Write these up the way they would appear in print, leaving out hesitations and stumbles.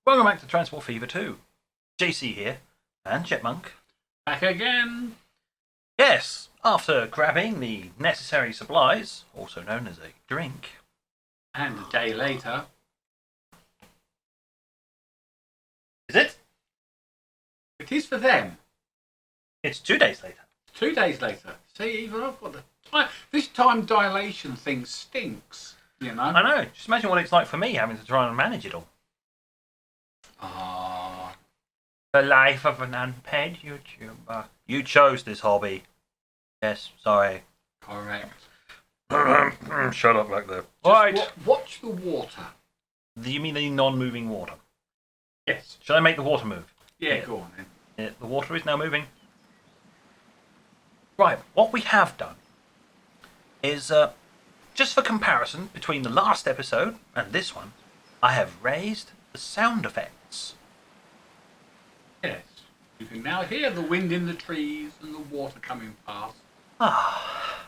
Welcome back to Transport Fever 2. JC here, and Chipmunk. Back again. Yes, after grabbing the necessary supplies, also known as a drink. And a day later. Is it? It is for them. It's 2 days later. 2 days later. See, even I've got the time. This time dilation thing stinks, you know? I know, just imagine what it's like for me having to try and manage it all. Ah. The life of an unpaid YouTuber. You chose this hobby. Yes, sorry. Correct. Shut up back there. Right. Watch the water. You mean the non-moving water? Yes. Should I make the water move? Yeah, go on then. Yeah, the water is now moving. Right, what we have done is, just for comparison between the last episode and this one, I have raised the sound effects. Yes. You can now hear the wind in the trees and the water coming past. Ah.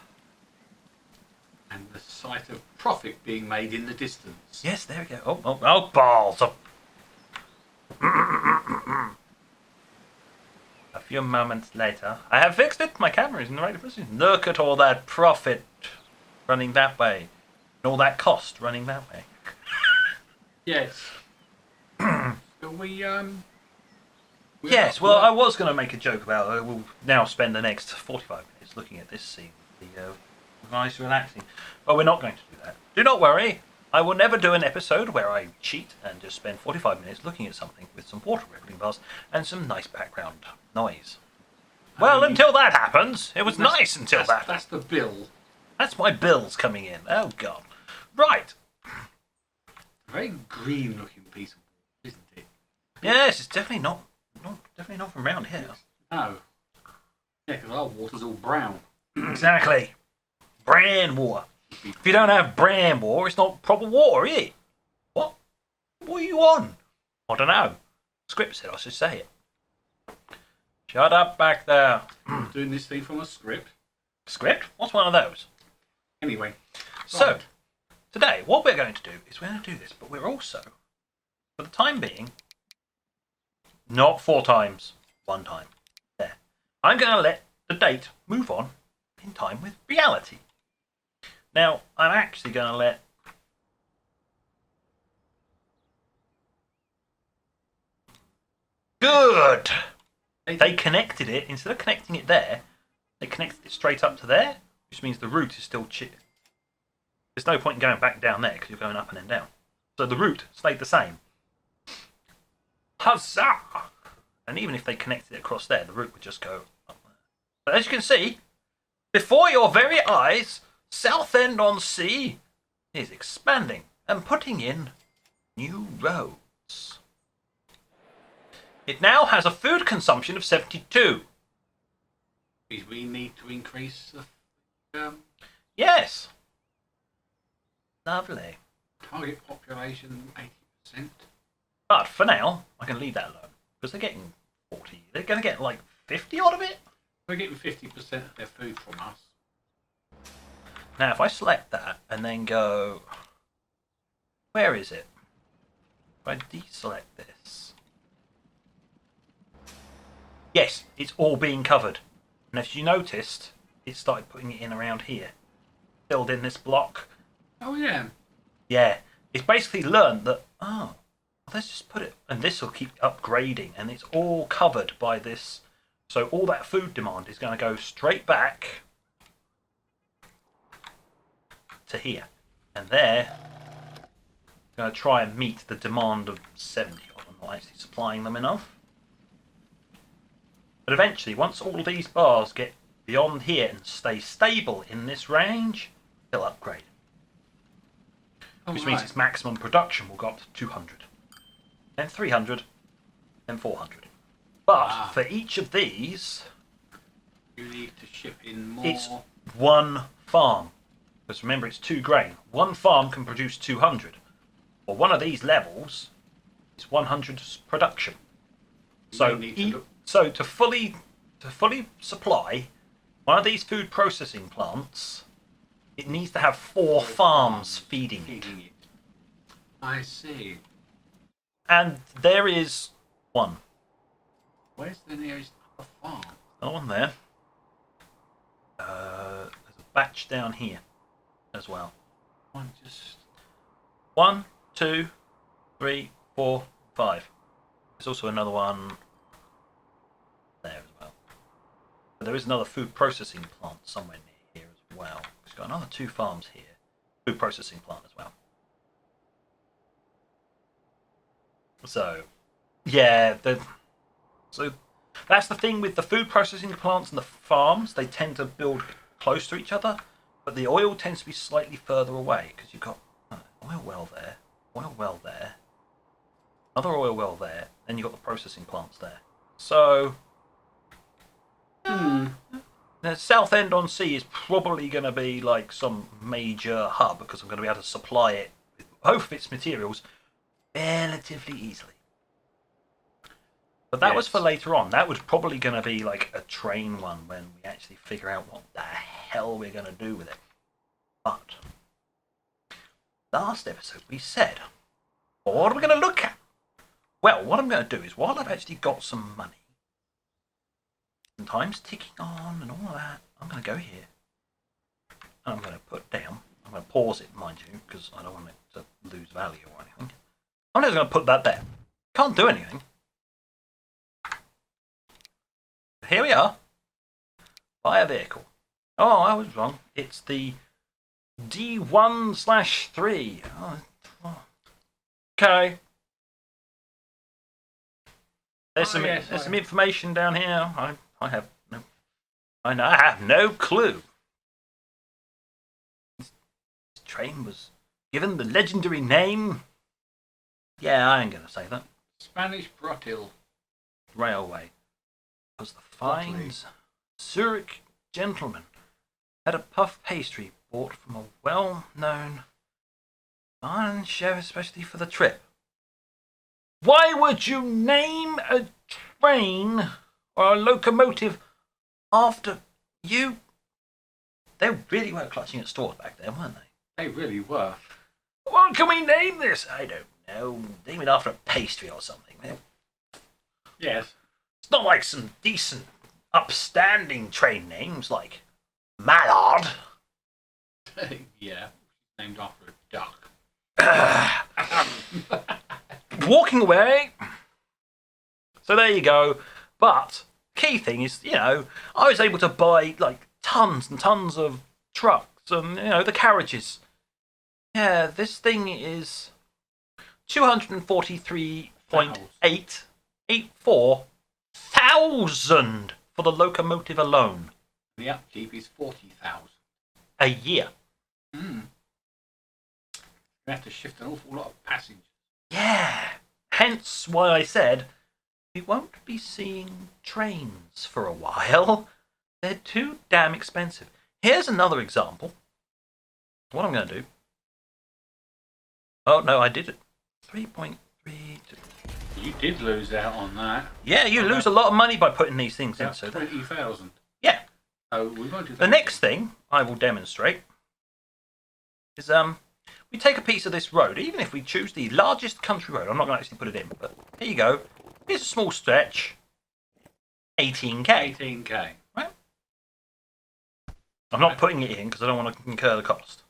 And the sight of profit being made in the distance. Yes, there we go. Oh, balls. A few moments later, I have fixed it. My camera is in the right position. Look at all that profit running that way. And all that cost running that way. Yes. So Yes, well, I was going to make a joke about we'll now spend the next 45 minutes looking at this scene. The nice relaxing. But we're not going to do that. Do not worry. I will never do an episode where I cheat and just spend 45 minutes looking at something with some water rippling past and some nice background noise. Well, until that happens, it was nice until that. That's the bill. That's my bills coming in. Oh, God. Right. Very green looking piece of water, isn't it? Yes, it's definitely not from around here. No. Yeah, because our water's all brown. Exactly. Bran water. If you don't have bran water, it's not proper water, is it? What? What are you on? I don't know. Script said I should say it. Shut up back there. Doing this thing from a script. Script? What's one of those? Anyway. So, right. today, what we're going to do is we're going to do this, but we're also, for the time being, not 4 times, 1 time. There. I'm going to let the date move on in time with reality. Now, I'm actually going to let... Good! They connected it, instead of connecting it there, they connected it straight up to there, which means the route is still There's no point in going back down there because you're going up and then down. So the route stayed the same. Huzzah! And even if they connected it across there, the route would just go up there. But as you can see, before your very eyes, Southend-on-Sea is expanding and putting in new roads. It now has a food consumption of 72. We need to increase the Yes. Lovely. target population 80%. But for now, I can leave that alone. Because they're getting 40. They're going to get like 50 out of it. We're getting 50% of their food from us. Now, if I select that and then go... Where is it? If I deselect this... Yes, it's all being covered. And if you noticed, it started putting it in around here. Filled in this block. Oh, yeah. Yeah. It's basically learned that, oh, let's just put it... And this will keep upgrading. And it's all covered by this. So all that food demand is going to go straight back to here. And there, going to try and meet the demand of 70. I'm not actually supplying them enough. But eventually, once all these bars get beyond here and stay stable in this range, they'll upgrade. Which means its maximum production will go up to 200. Then 300. Then 400. But for each of these... You need to ship in more. It's one farm. Because remember, it's 2 grain. One farm can produce 200. Or one of these levels is 100 production. So to fully supply one of these food processing plants, it needs to have 4 farms feeding it. I see. And there is one. Where's the nearest other farm? Another one there. There's a batch down here as well. One just... 1, 2, 3, 4, 5. There's also another one there as well. But there is another food processing plant somewhere near here as well. It's got another 2 farms here. Food processing plant as well. So, yeah, so that's the thing with the food processing plants and the farms. They tend to build close to each other, but the oil tends to be slightly further away because you've got oil well there, another oil well there, then you've got the processing plants there. So, the Southend-on-Sea is probably going to be like some major hub because I'm going to be able to supply it with both of its materials relatively easily. But that was for later on. That was probably going to be like a train one when we actually figure out what the hell we're going to do with it. But last episode we said, well, what are we going to look at? Well, what I'm going to do is, while I've actually got some money, and time's ticking on and all of that, I'm going to go here and I'm going to put down, I'm going to pause it, mind you, because I don't want it to lose value or anything. I'm just going to put that there. Can't do anything. Here we are. Buy a vehicle. Oh, I was wrong. It's the D1/3. Oh. Okay. There's some information down here. I have no clue. This train was given the legendary name. Yeah, I ain't gonna say that. Spanish Brotil Railway. Was the fines Zurich gentleman had a puff pastry bought from a well-known iron chef especially for the trip. Why would you name a train or a locomotive after you? They really were clutching at straws back then, weren't they? They really were. What can we name this? I don't know. Name it after a pastry or something. Yes. It's not like some decent, upstanding train names like Mallard. Yeah, named after a duck. Walking away. So there you go. But key thing is, I was able to buy like tons and tons of trucks and the carriages. Yeah, this thing is 243.884,000 for the locomotive alone. The upkeep is 40,000 a year. You have to shift an awful lot of passengers. Yeah. Hence why I said we won't be seeing trains for a while. They're too damn expensive. Here's another example. What I'm going to do. Oh, no, I did it. 3.32. You did lose out on that. Yeah, you lose a lot of money by putting these things in. So 20,000. Yeah. So we won't do that. The next thing I will demonstrate is we take a piece of this road, even if we choose the largest country road. I'm not going to actually put it in, but here you go. Here's a small stretch. 18k. 18k. Right? I'm not putting it in because I don't want to incur the cost.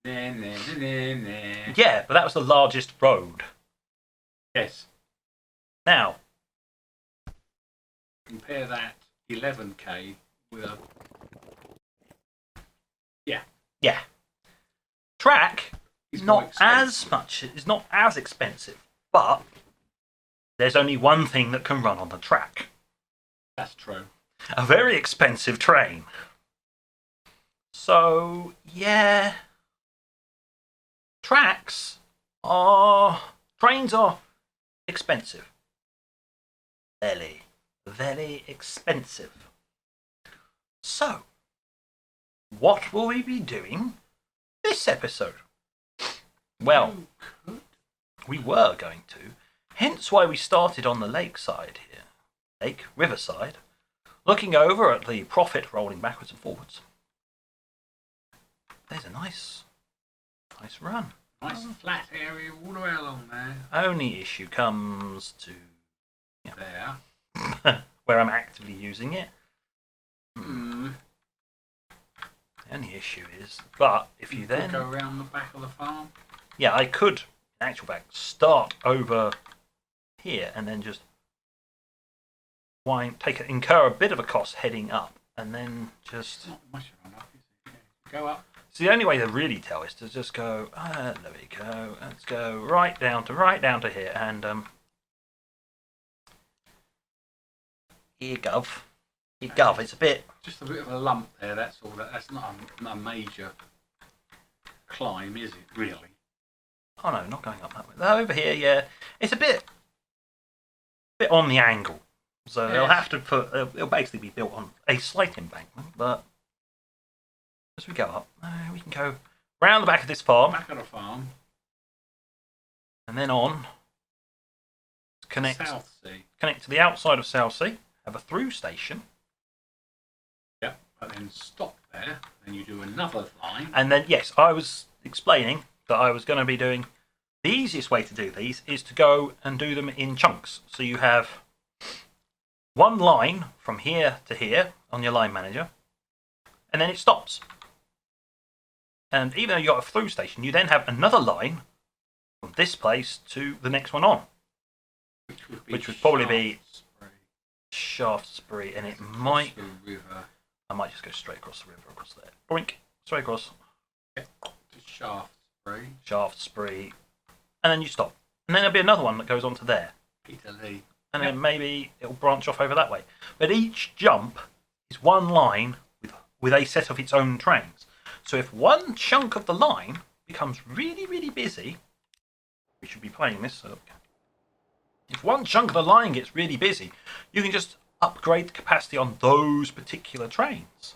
Yeah, but that was the largest road. Yes. Now, compare that 11k with a... Yeah. Track is It's not more as much, it's not as expensive, but there's only one thing that can run on the track. That's true. A very expensive train. So, yeah. Trains are expensive. Very, very expensive. So, what will we be doing this episode? Well, we were going to. Hence why we started on the lakeside here. Riverside. Looking over at the profit rolling backwards and forwards, there's a nice run. Nice flat area all the way along there. Only issue comes to There. where I'm actively using it. Mm. The only issue is, but if you then go around the back of the farm. Yeah, I could, in actual fact, start over here and then just incur a bit of a cost heading up, and then just. Not much of an up, is it? Yeah. Go up. So the only way to really tell is to just go. There we go. Let's go right down to here, and here, gov. It's a bit. Just a bit of a lump there. That's all. That's not a major climb, is it? Really? Oh no, not going up that way. Over here, yeah, it's a bit on the angle. So they'll have to put. It'll basically be built on a slight embankment, but as we go up, we can go round the back of this farm. Back of the farm. And then on. Connect to the outside of Southsea. Have a through station. Yep. But then stop there. Then you do another line. And then yes, I was explaining that I was going to be doing. The easiest way to do these is to go and do them in chunks. So you have one line from here to here on your line manager, and then it stops. And even though you've got a through station, you then have another line from this place to the next one on, which would probably be Shaftesbury, and it might. I might just go straight across the river, across there. Boink, straight across. Yep. To Shaftesbury, and then you stop, and then there'll be another one that goes on to there. Peterlee. And then maybe it'll branch off over that way. But each jump is one line with a set of its own trains. So if one chunk of the line becomes really, really busy, we should be playing this. So if one chunk of the line gets really busy, you can just upgrade the capacity on those particular trains.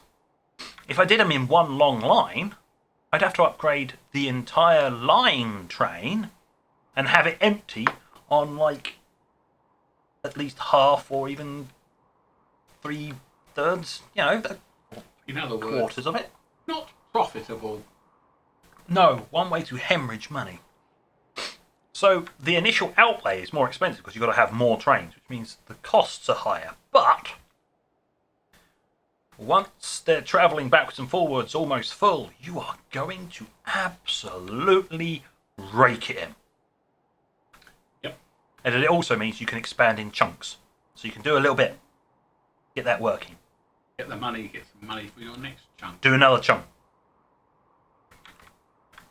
If I did them in one long line, I'd have to upgrade the entire line train and have it empty on like at least half or even 3/3, in other words, quarters of it. Not profitable. No, one way to hemorrhage money. So the initial outlay is more expensive because you've got to have more trains, which means the costs are higher. But once they're travelling backwards and forwards almost full, you are going to absolutely rake it in. And it also means you can expand in chunks. So you can do a little bit. Get that working. Get some money for your next chunk. Do another chunk.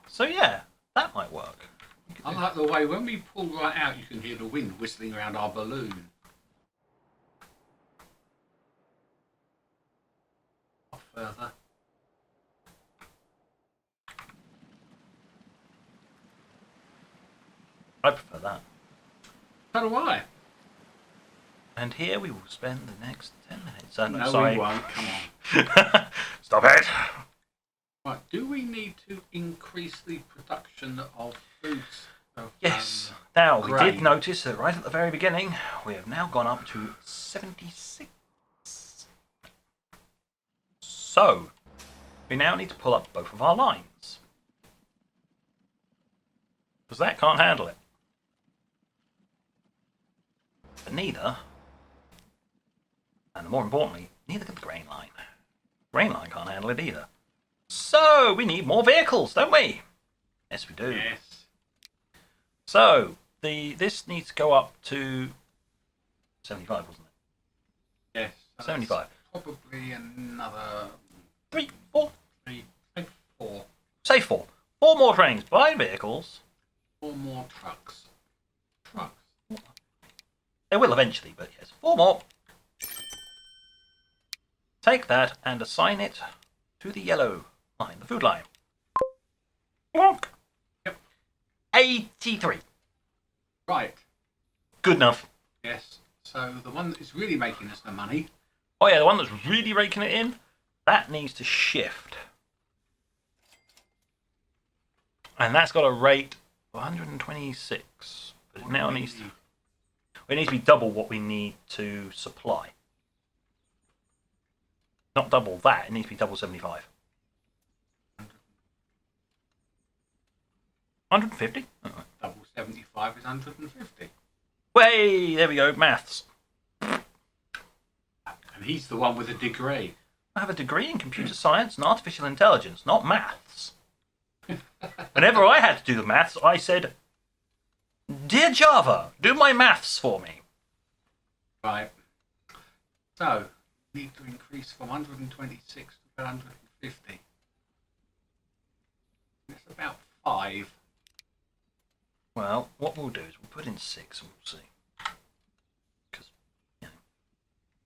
So yeah, that might work. I like the way when we pull right out, you can hear the wind whistling around our balloon. Off further. I prefer that. So do I. And here we will spend the next 10 minutes. No, sorry. we won't. Come on. Stop it. Right. Do we need to increase the production of foods? Yes. Now, we grain? did notice that right at the very beginning, we have now gone up to 76. So, we now need to pull up both of our lines. Because that can't handle it. But neither, and more importantly, neither can the grain line. Grain line can't handle it either. So we need more vehicles, don't we? Yes, we do. Yes. So this needs to go up to 75, wasn't it? Yes. 75. Probably another 3, 4. 4. Say 4. 4 more trains, 5 vehicles. 4 more trucks. They will eventually, but yes, 4 more. Take that and assign it to the yellow line, the food line. Yep. 83. Right. Good enough. Yes. So the one that is really making us the money. Oh yeah, the one that's really raking it in, that needs to shift. And that's got a rate of 126. But it now needs to... It needs to be double what we need to supply. Not double that. It needs to be double 75. 150? Double 75 is 150. Way! There we go. Maths. And he's the one with a degree. I have a degree in computer science and artificial intelligence, not maths. Whenever I had to do the maths, I said, "Dear Java, do my maths for me." Right. So, need to increase from 126 to 150. That's about 5. Well, what we'll do is we'll put in 6 and we'll see. Because,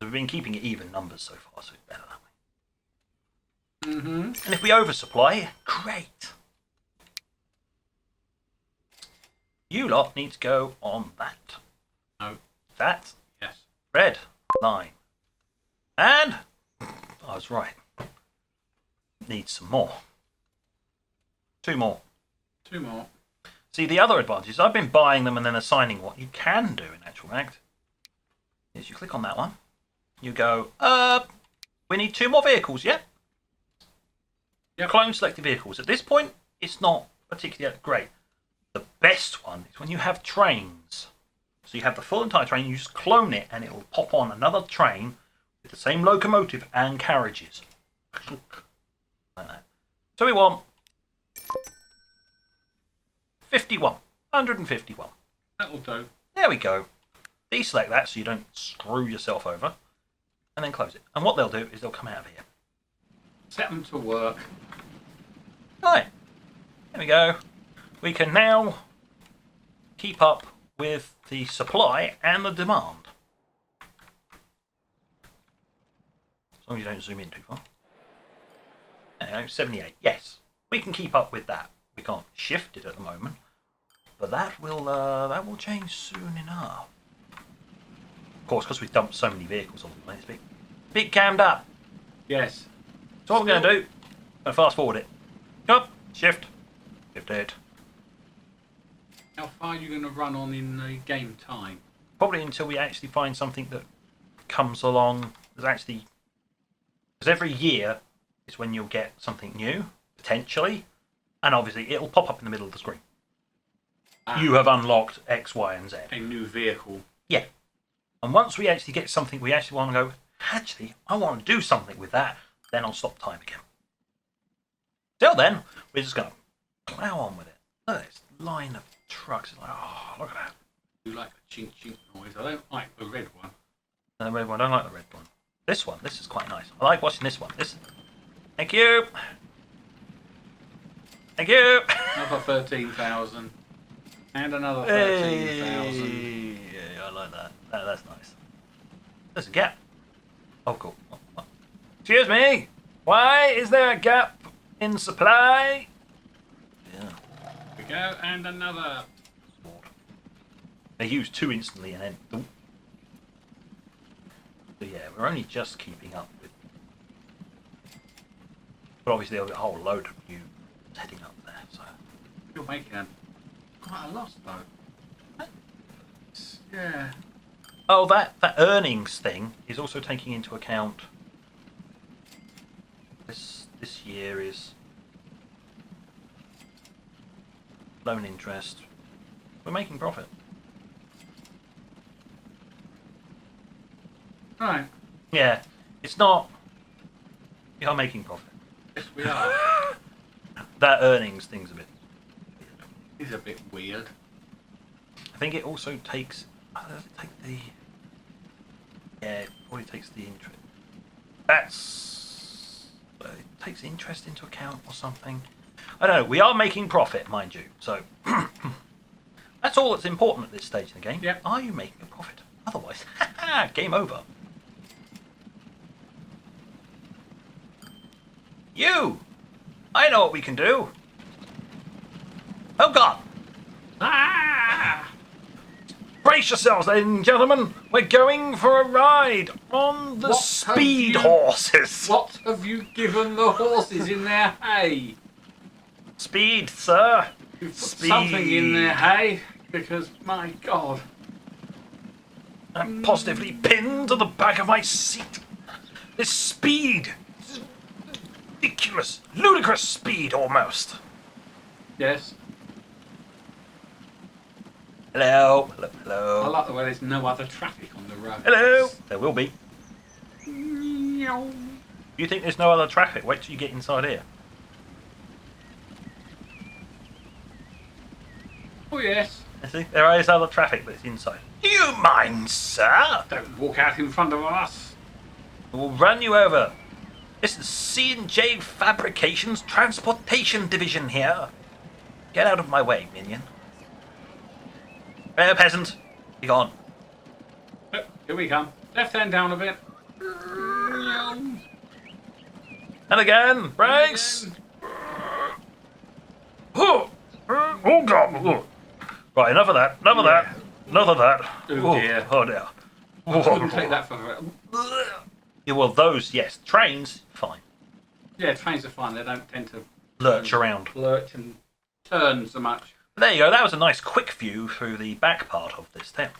we've been keeping it even numbers so far, so it's better that way. Mm-hmm. And if we oversupply, great. You lot need to go on that. No. That. Yes. Red line. And I was right. Needs some more. 2 more. 2 more. See, the other advantage is I've been buying them and then assigning what you can do in actual fact is you click on that one. You go, we need 2 more vehicles, yeah? Yep. Clone selected vehicles. At this point, it's not particularly great. The best one is when you have trains. So you have the full entire train, you just clone it and it will pop on another train with the same locomotive and carriages. Like that. So we want 51. 151. That'll do. There we go. Deselect that so you don't screw yourself over. And then close it. And what they'll do is they'll come out of here. Set them to work. Right. There we go. We can now keep up with the supply and the demand. As long as you don't zoom in too far. There you go, 78. Yes. We can keep up with that. We can't shift it at the moment. But that will change soon enough. Of course, because we've dumped so many vehicles on the place, it's a bit cammed up. Yes. So what we're going to do, I'm going to fast forward it. Up, shift it. How far are you going to run on in the game time? Probably until we actually find something that comes along. Because every year is when you'll get something new, potentially. And obviously it'll pop up in the middle of the screen. You have unlocked X, Y, and Z. A new vehicle. Yeah. And once we actually get something we actually want to go, actually, I want to do something with that, then I'll stop time again. Till then, we're just going to plow on with it. Look at this line of trucks. It's like, oh, look at that. You like the chink chink noise. I don't like the red one. No, the red one. I don't like the red one. This is quite nice. I like watching this one. Thank you. Thank you. Another 13,000. And another 13,000. Hey. Yeah, I like that. That's nice. There's a gap. Oh, cool. Oh. Excuse me. Why is there a gap in supply? Yeah. There we go. And another. They use 2 instantly and then. Ooh. So yeah, we're only just keeping up with. But obviously, there'll be a whole load of new heading up there. So You're making quite a loss though. Yeah. oh, that earnings thing is also taking into account. This year is loan interest. We're making profit. Right. Yeah, it's not. We are making profit. Yes, we are. That earnings thing's a bit. It's a bit weird. I think it also takes. Does it take the? Yeah, it probably takes the interest. It takes interest into account or something. I don't know. We are making profit, mind you. So that's all that's important at this stage in the game. Yep. Are you making a profit? Otherwise, game over. You! I know what we can do. Oh God! Ah! Brace yourselves, ladies and gentlemen. We're going for a ride on the speed horses. What have you given the horses in their hay? Speed, sir. You've put Speed. something in their hay because, my God. I'm positively pinned to the back of my seat. This speed! This is ridiculous, ludicrous speed almost. Yes. Hello, hello, I hello. like the way there's no other traffic on the road. Hello! There will be. Meow. You think there's no other traffic? Wait till you get inside here. Oh yes. You see, there is other traffic, but it's inside. Do you mind, sir? Don't walk out in front of us. We'll run you over. This is C&J Fabrications Transportation Division here. Get out of my way, minion. Peasant, be gone. Oh, here we come. Left hand down a bit. And again, brakes. Oh, God. Right, enough of that, enough of that, enough of that. Oh, dear. Oh, dear. I wouldn't take that for... Yeah, well, those, yes. Trains, fine. Yeah, trains are fine. They don't tend to... Lurch around. Lurch and turn so much. There you go. That was a nice quick view through the back part of this town.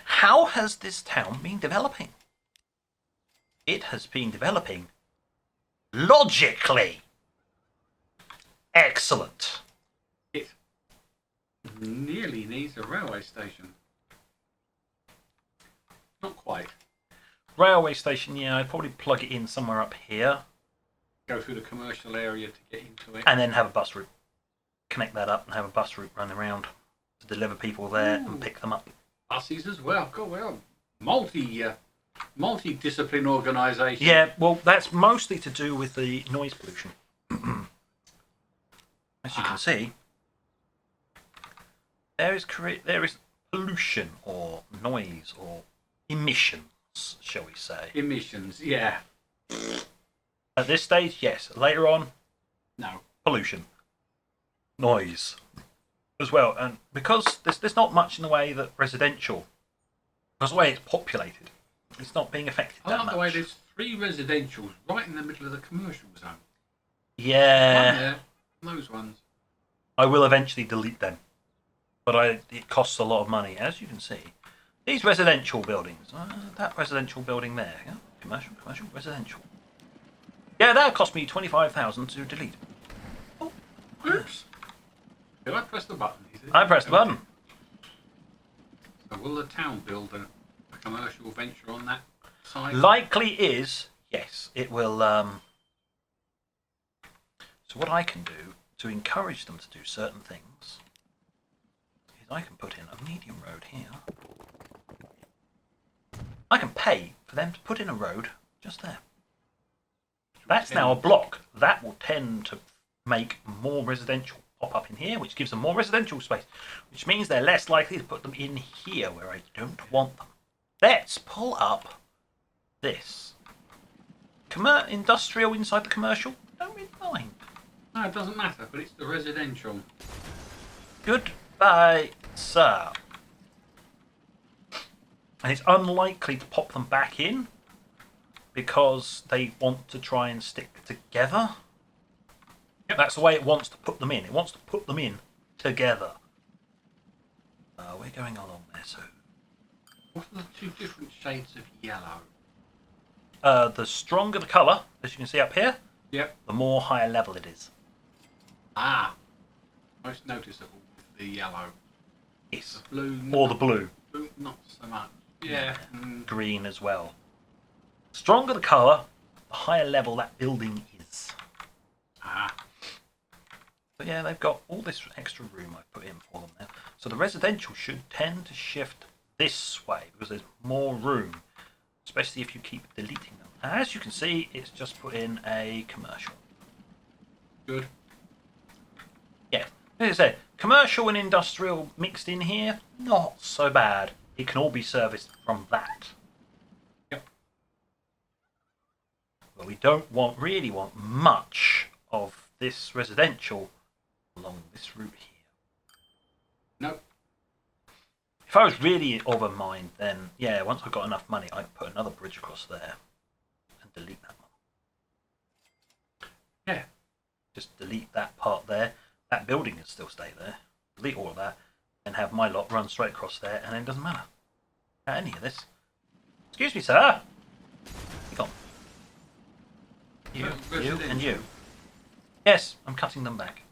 How has this town been developing? It has been developing logically. Excellent. It nearly needs a railway station. Not quite. Railway station, yeah, I'd probably plug it in somewhere up here. Go through the commercial area to get into it. And then have a bus route. Connect that up and have a bus route run around to deliver people there and pick them up. Buses as well. God, well, multi-discipline organisation. Yeah, well, that's mostly to do with the noise pollution. As you can see, there is pollution or noise or emissions, shall we say. Emissions, yeah. At this stage, yes. Later on, No. pollution. Noise. As well. And because there's not much in the way that residential, because the way it's populated, it's not being affected I that like much. the way there's 3 residentials right in the middle of the commercial zone. One Yeah. there, those ones. I will eventually delete them. But it costs a lot of money. As you can see, these residential buildings, that residential building there, yeah? Commercial, residential. Yeah, that cost me 25,000 to delete. Oh, Oops. Did I press the button? I pressed the button. So will the town build a commercial venture on that side? Likely is, yes, it will. So what I can do to encourage them to do certain things is I can put in a medium road here. I can pay for them to put in a road just there. That's now a block. That will tend to make more residential pop up in here, which gives them more residential space, which means they're less likely to put them in here where I don't want them. Let's pull up this. Industrial inside the commercial? Don't really mind. No, it doesn't matter, but it's the residential. Goodbye, sir. And it's unlikely to pop them back in because they want to try and stick together. Yep. That's the way it wants to put them in. It wants to put them in together. We're going along there, so... What are the 2 different shades of yellow? The stronger the colour, as you can see up here, Yep. the more higher level it is. Ah. Most noticeable with the yellow. Yes. The blue. Or the blue. Blue, not so much. Yeah. Green as well. The stronger the colour, the higher level that building is. Ah. But yeah, they've got all this extra room I've put in for them now. So the residential should tend to shift this way because there's more room, especially if you keep deleting them. And as you can see, it's just put in a commercial. Good. Yeah, as I say, commercial and industrial mixed in here, not so bad. It can all be serviced from that. Yep. But we don't really want much of this residential along this route here. Nope. If I was really of a mind, then yeah, once I've got enough money, I'd put another bridge across there and delete that one. Yeah. Just delete that part there. That building can still stay there. Delete all of that and have my lot run straight across there, and then it doesn't matter. Any of this. Excuse me, sir. Be gone. You, So you, and you. residential. Yes, I'm cutting them back.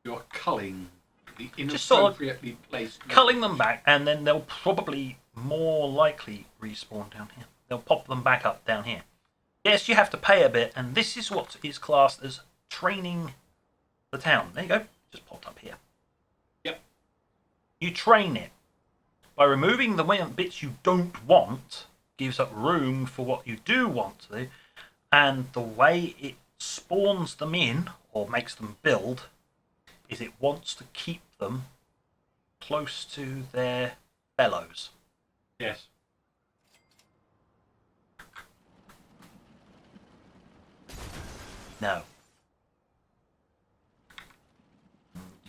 You're culling the Just sort of inappropriately placed. culling them back, and then they'll probably more likely respawn down here. They'll pop them back up down here. Yes, you have to pay a bit, and this is what is classed as training the town. There you go. Just popped up here. Yep. You train it. By removing the bits you don't want, gives up room for what you do want to do, and the way it spawns them in, or makes them build, is it wants to keep them close to their fellows. Yes. No.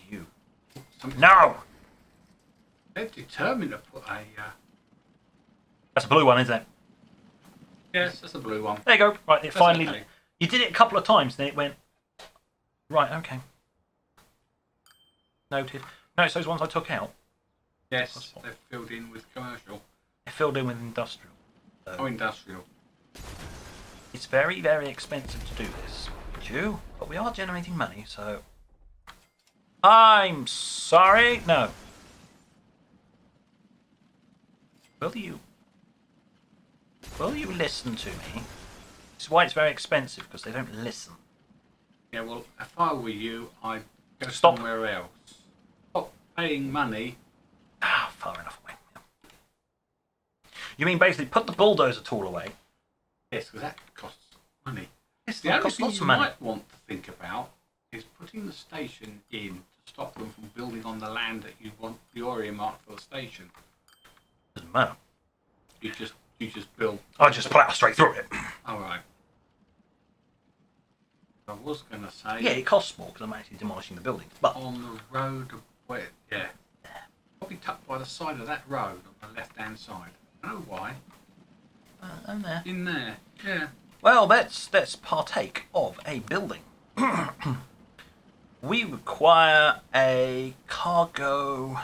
You. Something- No! They're determined to put a. That's a blue one, isn't it? Yes, that's a blue one. There you go. Right, it That's finally... okay. You did it a couple of times, then it went... Right, okay. Noted. No, it's those ones I took out. Yes, they're filled in with commercial. They're filled in with industrial. So Oh, industrial. it's very, very expensive to do this. You, but we are generating money, so... I'm sorry. No. Will you listen to me? This is why it's very expensive, because they don't listen. Yeah, well, if I were you, I'd go Stop. somewhere else. Stop paying money. Ah, far enough away. Yeah. You mean basically put the bulldozer tool away? Yes, because that costs money. Yes, The that only costs thing lots you of money. might want to think about is putting the station in to stop them from building on the land that you want your earmarked for the station. Doesn't matter. You just build. I just plough straight through it. All right. I was going to say. Yeah, it costs more because I'm actually demolishing the buildings. But On the road of where? Yeah. Probably tucked by the side of that road on the left-hand side. I don't know why. I'm there. In there. Yeah. Well, let's partake of a building. We require a cargo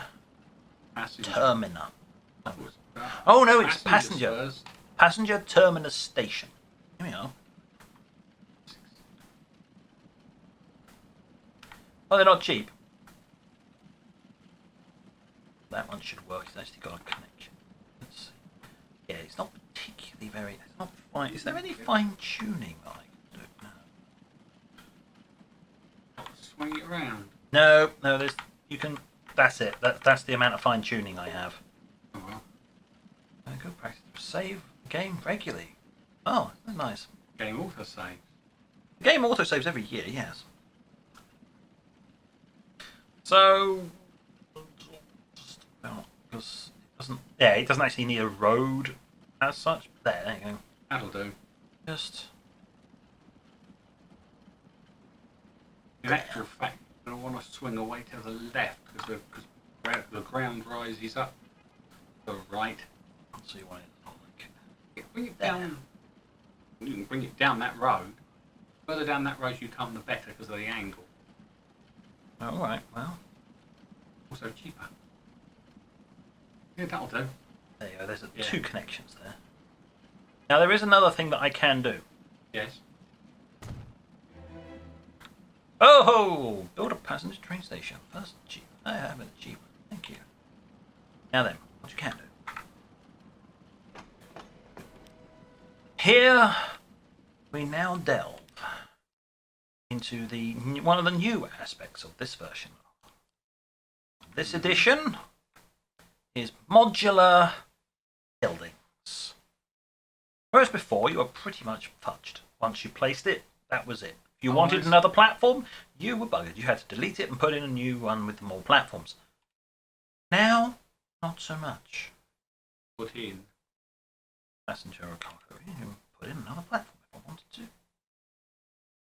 Passenger. terminal. Was, Oh no, it's passengers passenger. first. Passenger terminus station. Here we are. Oh, they're not cheap. That one should work. It's actually got a connection. Let's see. Yeah, it's not particularly very. It's not fine. Is there any fine tuning that I can do? No. Swing it around. No, there's. You can. That's it. That's the amount of fine tuning I have. Oh well. Go practice. Save game regularly. Oh, that's nice. Game auto saves. The game auto saves every year. Yes. So, because it doesn't. Yeah, it doesn't actually need a road as such. There you go. That'll do. Just. In actual fact, I want to swing away to the left because the ground rises up to the right. I'll see why it's not like. Yeah, bring it down. You can bring it down that road. The further down that road you come, the better because of the angle. All right. Well, Also cheaper. Yeah, that'll do. there you go. There's Yeah. two connections there. Now there is another thing that I can do. Yes. Oh ho! Build a passenger train station. First cheap. I have it cheap. Thank you. Now then, what you can do. Here we now delve into the one of the new aspects of this version. This edition is modular buildings. Whereas before you were pretty much fudged. Once you placed it, that was it. If you wanted Nice. another platform, you were buggered. You had to delete it and put in a new one with more platforms. Now, not so much. Put in. Passenger or cargo. You can put in another platform if I wanted to.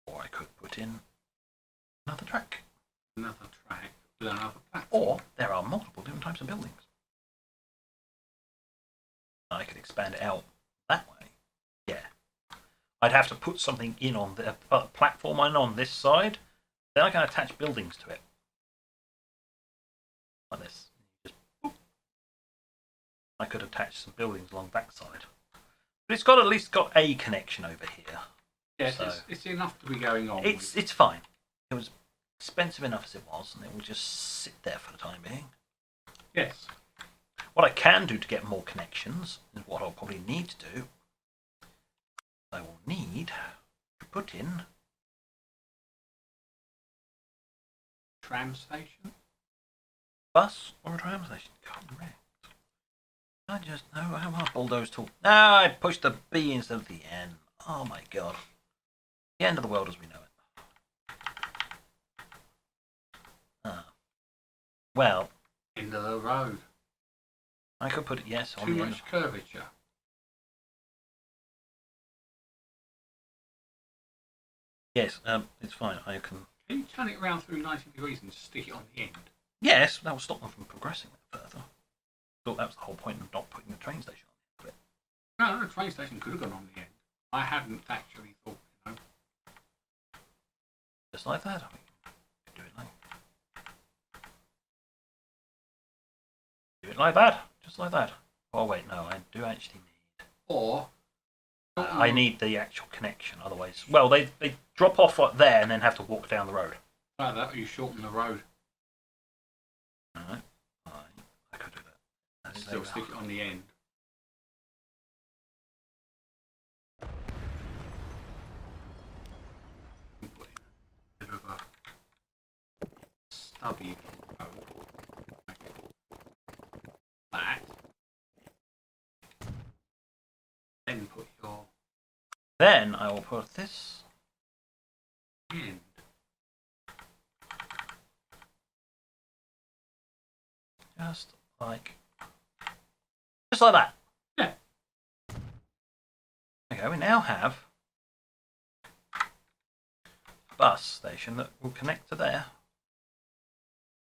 Or I could put in another track. Another track with another platform. Or there are multiple different types of buildings. I could expand it out that way. Yeah. I'd have to put something in on the platform on this side. Then I can attach buildings to it. Like this. Just, boop. I could attach some buildings along that side. But it's got at least got a connection over here. Yes, So it's enough to be going on. it's fine. It was expensive enough as it was, and it will just sit there for the time being. Yes. What I can do to get more connections is what I'll probably need to do. I will need to put in Tram station? bus or a tram station. Correct. I just know how I bulldoze tool. No, I pushed the B instead of the N. Oh my god. The end of the world as we know it. Well, End of the road. I could put it, yes, on Too the end. much curvature. Yes, it's fine. I can. Can you turn it around through 90 degrees and stick it on the end? Yes, that will stop them from progressing further. Thought that was the whole point of not putting the train station on the end of it. No, the train station could have gone on the end. I hadn't actually thought, you know. Just like that. I mean, you could do it like. Do it like that. Just like that. Oh wait, no, I do actually need. Or I need the actual connection, otherwise. Well, they drop off right there and then have to walk down the road. like that, you shorten the road. Alright. I could do that. And still stick it on the end. Put in a bit of a stubby road. That. Then put your Then I will put this. end. Just like that. Yeah. Okay, we now have a bus station that will connect to there.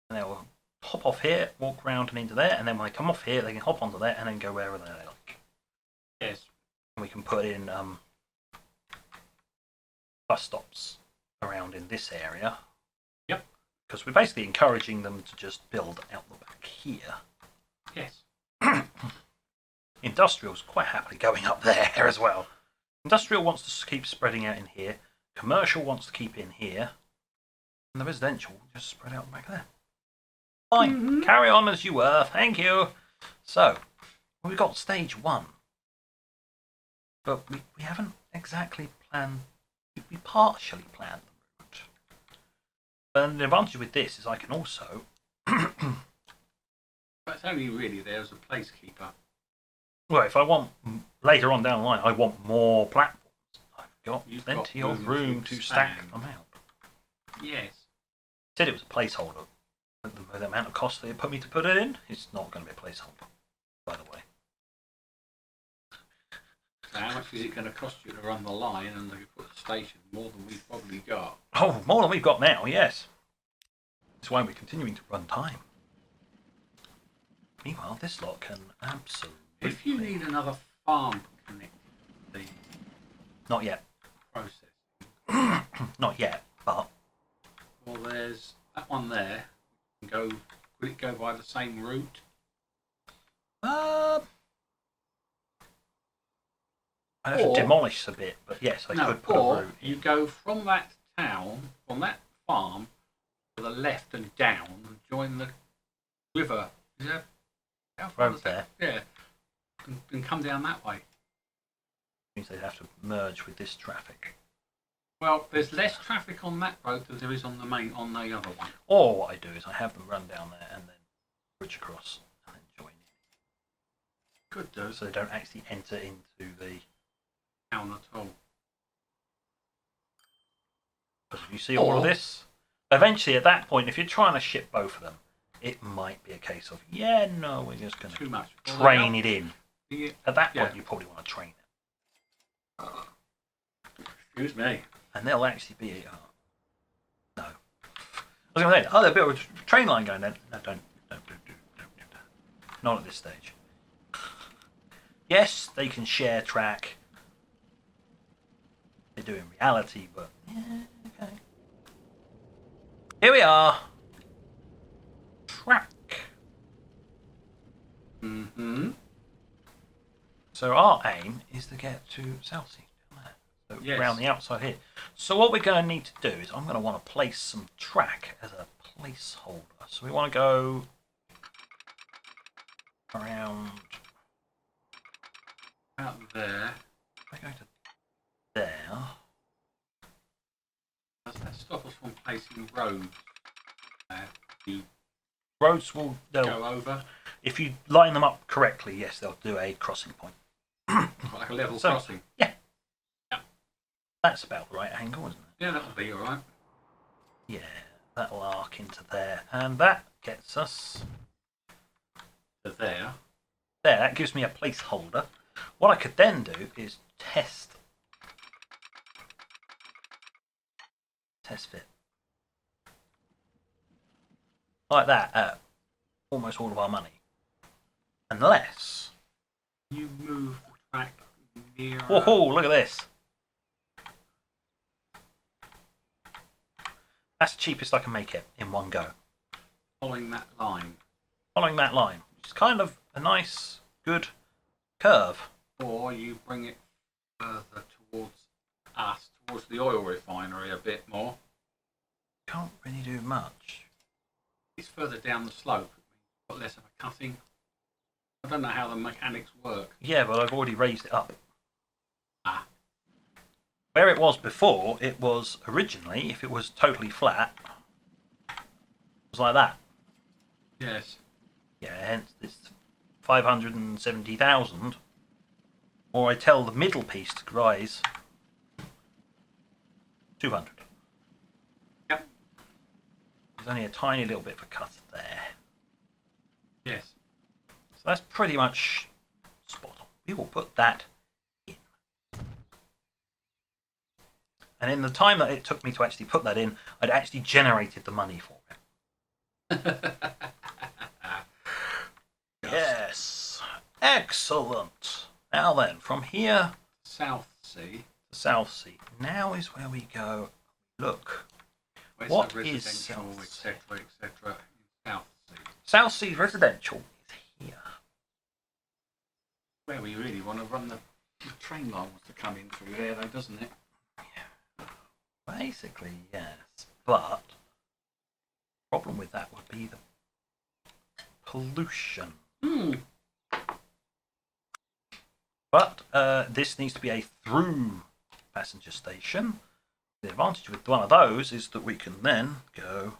And they will hop off here, walk round and into there, and then when they come off here, they can hop onto there and then go wherever they like. Yes. And we can put in bus stops around in this area. Yep. Because we're basically encouraging them to just build out the back here. Yes. Industrial's quite happily going up there as well. Industrial wants to keep spreading out in here. Commercial wants to keep in here. And the residential will just spread out back there. Fine. Carry on as you were. Thank you. So, we've got stage 1. But we haven't exactly planned. We partially planned the route. And the advantage with this is I can also. But it's only really there as a placekeeper. Well, if I want later on down the line, I want more platforms. I've got You've plenty got of room room to to stack expand. them out. Yes. Said it was a placeholder. The amount of cost they put me to put it in, it's not going to be a placeholder, by the way. So how much is it going to cost you to run the line and to put the station? More than we've probably got. Oh, more than we've got now, yes. That's why we're continuing to run time. Meanwhile, this lot can absolutely. If you need another farm connected to the Not yet. process, Not yet, but. well, there's that one there. Go. Could it go by the same route? I'd have to Or- demolish a bit, but yes, I No. could put a Or route. you go from that town, from that farm, to the left and down, and join the river. Is that how far Road is that? Yeah. And come down that way. Means they'd have to merge with this traffic. Well, there's less traffic on that road than there is on the other one. Or what I do is I have them run down there and then bridge across and then join in. Could do. So they don't actually enter into the. Town at all. Because if you see all of Or- this, eventually at that point, if you're trying to ship both of them, it might be a case of, yeah, no, we're just going Too to much. train it in. Yeah. At that point, Yeah. you probably want to train it. Excuse me. And they'll actually be. No. I was going to say, oh, there'll be a train line going there. No, don't do that. Not at this stage. Yes, they can share track. They do in reality, but yeah, okay. Here we are. Track. Mm-hmm. So our aim is to get to South Sea down there. So Yes. around the outside here. So what we're going to need to do is I'm going to want to place some track as a placeholder. So we want to go around out there. We're going to there. Does that stop us from placing roads? You Roads will go over if you line them up correctly. Yes, they'll do a crossing point. like a level crossing. Yeah. That's about the right angle, isn't it? Yeah, that'll be all right. Yeah, that'll arc into there, and that gets us To there. there. That gives me a placeholder. What I could then do is test fit like that at almost all of our money, unless. You move the track nearer. Whoa! Look at this. That's the cheapest I can make it in one go. Following that line. Following that line, which is kind of a nice, good curve. Or you bring it further towards us, towards the oil refinery a bit more. Can't really do much. It's further down the slope. Got less of a cutting. I don't know how the mechanics work. Yeah, but I've already raised it up. Ah. Where it was before, it was originally, if it was totally flat, it was like that. Yes. Yeah, hence this 570,000. Or I tell the middle piece to rise 200. Yep. There's only a tiny little bit of a cut there. Yes. So that's pretty much spot on. We will put that in. And in the time that it took me to actually put that in, I'd actually generated the money for it. Yes. Excellent. Now then, from here, South Sea. the South Sea. Now is where we go. Look. Where's What the is residential, South Sea? etc. South Sea. South Sea residential is here. Where we really want to run the train line wants to come in through there, though, doesn't it? Basically, yes. But the problem with that would be the pollution. But this needs to be a through passenger station. The advantage with one of those is that we can then go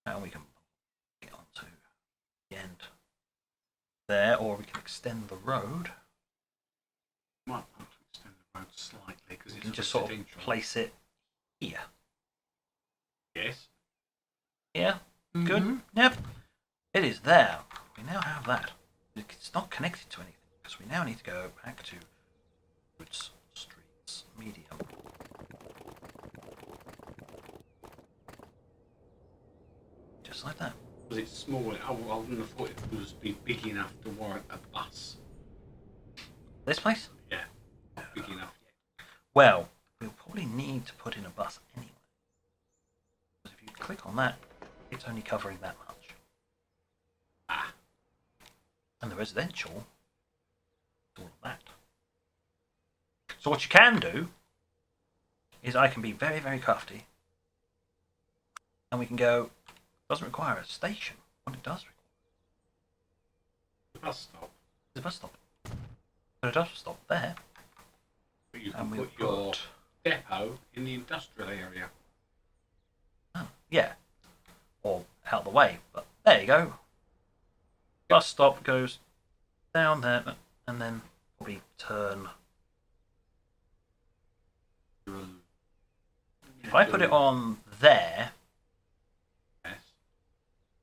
and we can get onto the end there, or we can extend the road. Might want to extend the road slightly because We it's can just sort of residential. place it here. Yes. Here. Good. Yep. It is there. We now have that. It's not connected to anything because we now need to go back to roads, streets, medium. Just like that. Was it small? I wouldn't have thought it was big enough to warrant a bus. This place? Yeah. Not big enough yet. Well, we'll probably need to put in a bus anyway. Because if you click on that, it's only covering that much. Ah. And the residential is all of that. So what you can do is I can be very, very crafty. And we can go, doesn't require a station. What it does require The bus stop. is a bus stop. But it does stop there. But you And can we'll put your depot in the industrial area. Oh, yeah. Or out the way. But there you go. Bus stop goes down there and then probably turn. If I put it on there, Yes.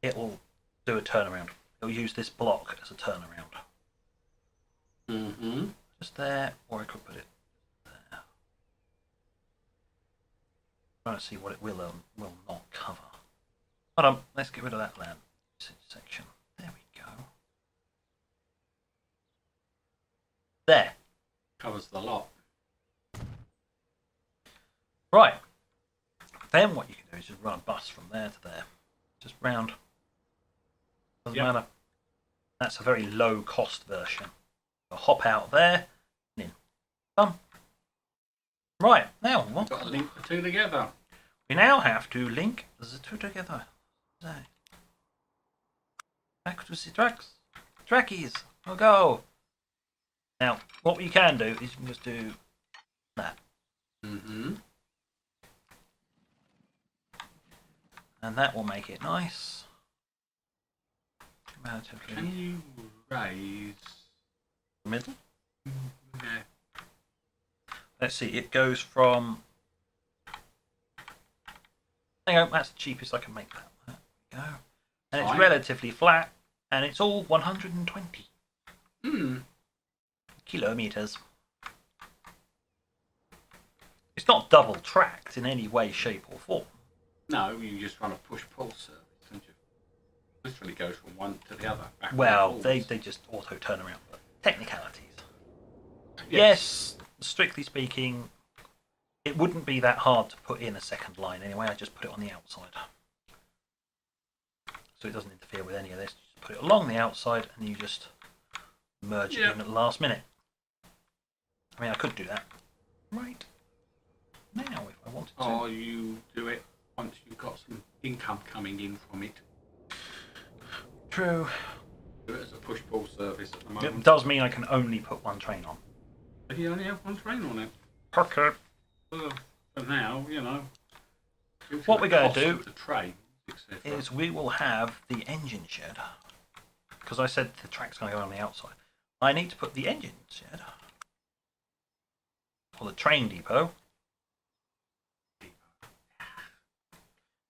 it will do a turnaround. It'll use this block as a turnaround. Mm-hmm. Just there, or I could put it there. Trying to see what it will not cover. Hold on, let's get rid of that land section. There we go. There. Covers the lot. Right. Then what you can do is just run a bus from there to there. Just round. Doesn't Yep. matter. That's a very low cost version I'll hop out there and in. Done. Right, now what? Got to link the two together. We now have to link the two together. Back to the tracks. Trackies. I'll go. Now, what we can do is we can just do that. Mm-hmm. And that will make it nice. Relatively. Can you raise The middle? Yeah. Let's see, it goes from. Hang on, that's the cheapest I can make that. There we go. And it's Fine. relatively flat, and it's all 120 kilometers. It's not double tracked in any way, shape, or form. No, you just run a push-pull service, don't you? Literally goes from one to the other. Well, they just auto turn around. But technicalities. Yes, strictly speaking, it wouldn't be that hard to put in a second line anyway. I just put it on the outside. So it doesn't interfere with any of this. You just put it along the outside and you just merge it in at the last minute. I mean, I could do that. Right. Now, if I wanted to. Or you do it once you've got some income coming in from it. True. Do it as a push-pull service at the moment. It does mean I can only put one train on. But you only have one train on it. Okay. Well, for now, you know. What we're going to do the train, is we will have the engine shed. Because I said the track's going to go on the outside. I need to put the engine shed. Or the train depot.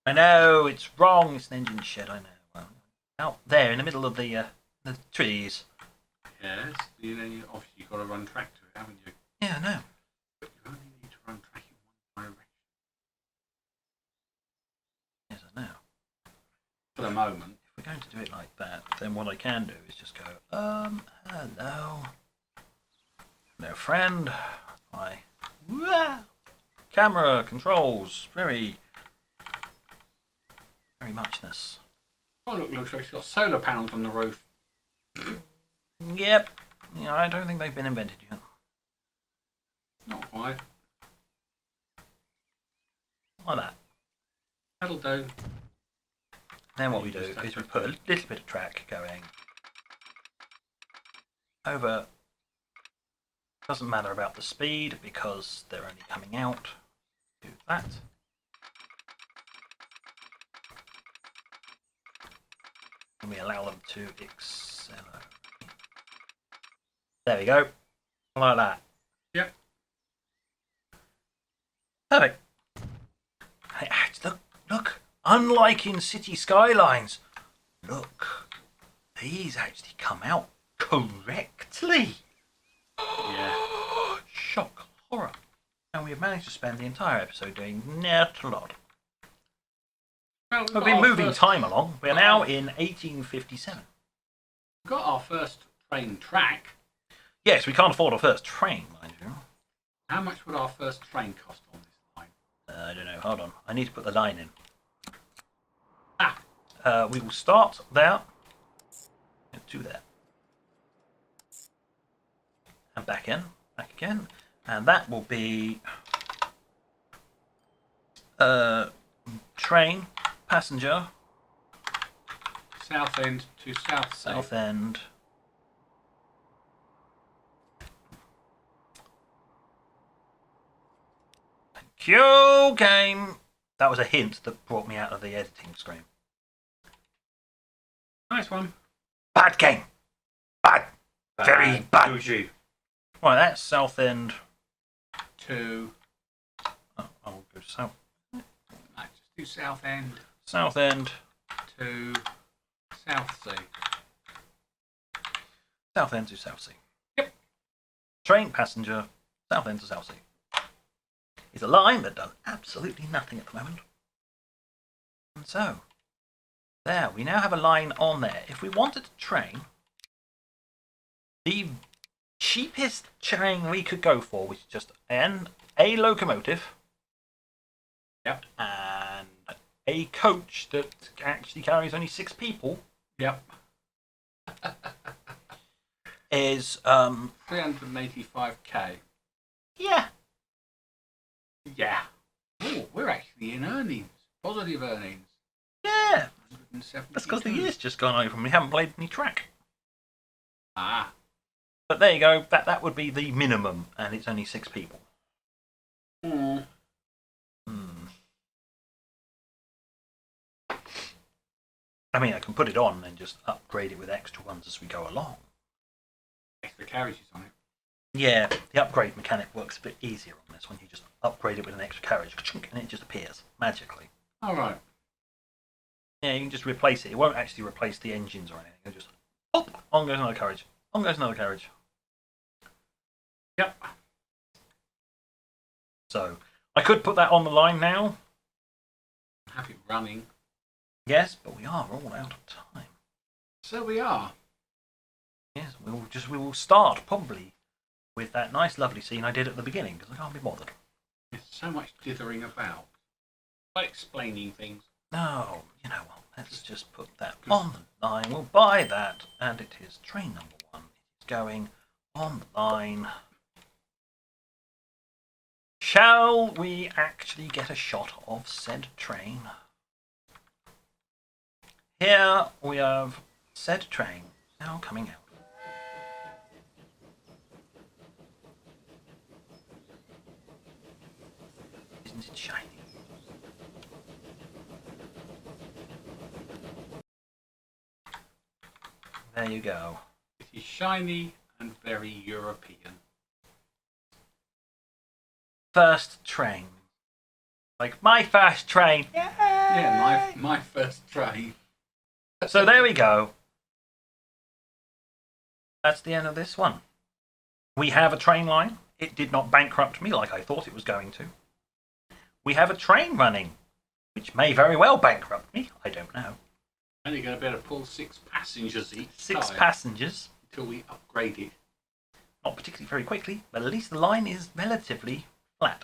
I know, it's wrong. It's an engine shed, I know. Well, out there in the middle of the trees. Yes, you know, obviously you've got to run track to it, haven't you? Yeah, I know. But you only need to run track in one direction. Yes, I know. For the moment. If we're going to do it like that, then what I can do is just go, hello. Hello, friend. Hi. Camera controls. Very muchness. Oh, look, looks like it's got solar panels on the roof. Yep. Yeah, I don't think they've been invented yet. Not quite. Like that. That'll do. Then what we do is we put a little bit of track going over. Doesn't matter about the speed because they're only coming out. Do that. And we allow them to accelerate. There we go. Like that. Yep. Perfect. Hey, look. Unlike in City Skylines, look. These actually come out correctly. Yeah. Shock, horror. And we have managed to spend the entire episode doing not a lot. Well, We've been moving time along. We're now in 1857. We've got our first train track. Yes, we can't afford our first train, mind you. How much would our first train cost on this line? I don't know. Hold on. I need to put the line in. Ah. We will start there. To there. And back in. Back again. And that will be train, passenger. South end to South Sea. South end. Cue game. That was a hint that brought me out of the editing screen. Nice one. Bad game. Bad. Very bad. Bougie. Right, that's South End. To. Oh, I'll go to South. Just do South end South End. to South Sea. South End to South Sea. Yep. Train, passenger, South End to South Sea. It's a line that does absolutely nothing at the moment. And so, there, we now have a line on there. If we wanted a train, the cheapest train we could go for was just a locomotive. Yep. And a coach that actually carries only 6 people. Yep. is 385k. yeah. Yeah. Oh, we're actually in earnings. Positive earnings. Yeah. 172. That's because the year's just gone over and we haven't played any track. Ah. But there you go. That would be the minimum, and it's only 6 people. Hmm. I mean, I can put it on and just upgrade it with extra ones as we go along. Extra carriages on it. Yeah, the upgrade mechanic works a bit easier on this one. You just upgrade it with an extra carriage, and it just appears magically. All right. Yeah, you can just replace it. It won't actually replace the engines or anything. It'll just pop, on goes another carriage. On goes another carriage. Yep. So I could put that on the line now. Have it running. Yes, but we are all out of time. So we are. Yes, we will start probably with that nice, lovely scene I did at the beginning because I can't be bothered. There's so much dithering about. Like explaining things. No, you know what? Let's just put that on the line. We'll buy that, and it is train number 1. It's going on the line. Shall we actually get a shot of said train? Here we have said train now coming out. Isn't it shiny? There you go. It is shiny and very European. First train. Like my first train. Yeah, my first train. So there we go. That's the end of this one. We have a train line. It did not bankrupt me like I thought it was going to. We have a train running, which may very well bankrupt me. I don't know. Only going to be able to pull 6 passengers each 6 time passengers. until we upgrade it. Not particularly very quickly, but at least the line is relatively flat.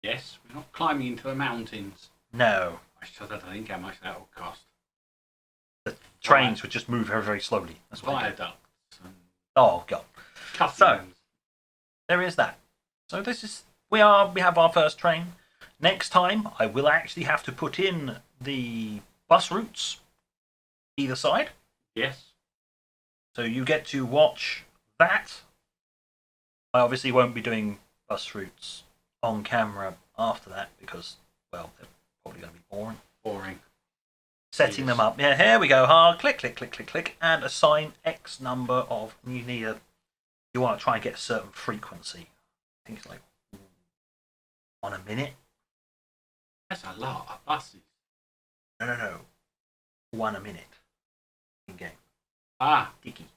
Yes, we're not climbing into the mountains. No. I don't think how much that will cost. The trains would just move very, very slowly. That's what they do. Viaducts and Oh, God. cuttings. So, there is that. So this is we have our first train. Next time I will actually have to put in the bus routes either side. Yes. So you get to watch that. I obviously won't be doing bus routes on camera after that because, well, they're probably going to be boring. Boring. Setting them up. Yeah, here we go. Hard click, click, click, click, click, and assign X number of. You want to try and get a certain frequency. I think it's like 1 a minute. That's a lot of buses. No. 1 a minute in game. Ah, Dicky.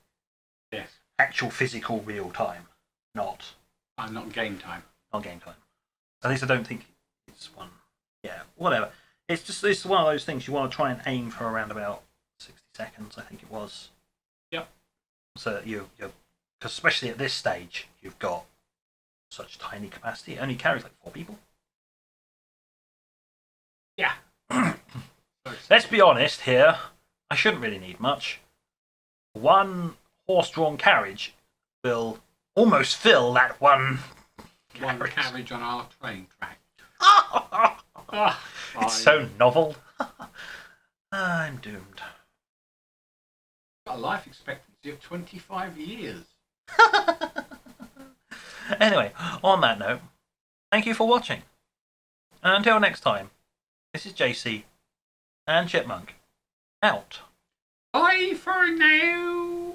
yes. Actual physical real time, not Not game time. game time. At least I don't think it's 1. Yeah, whatever. It's one of those things you want to try and aim for around about 60 seconds. I think it was. Yep. So you because especially at this stage you've got such tiny capacity. It only carries like 4 people. Yeah. Let's be honest here. I shouldn't really need much. 1 horse-drawn carriage will almost fill that one carriage on our train track. It's so novel. I'm doomed. Got a life expectancy of 25 years. Anyway, on that note, thank you for watching. And until next time, this is JC and Chipmunk out. Bye for now.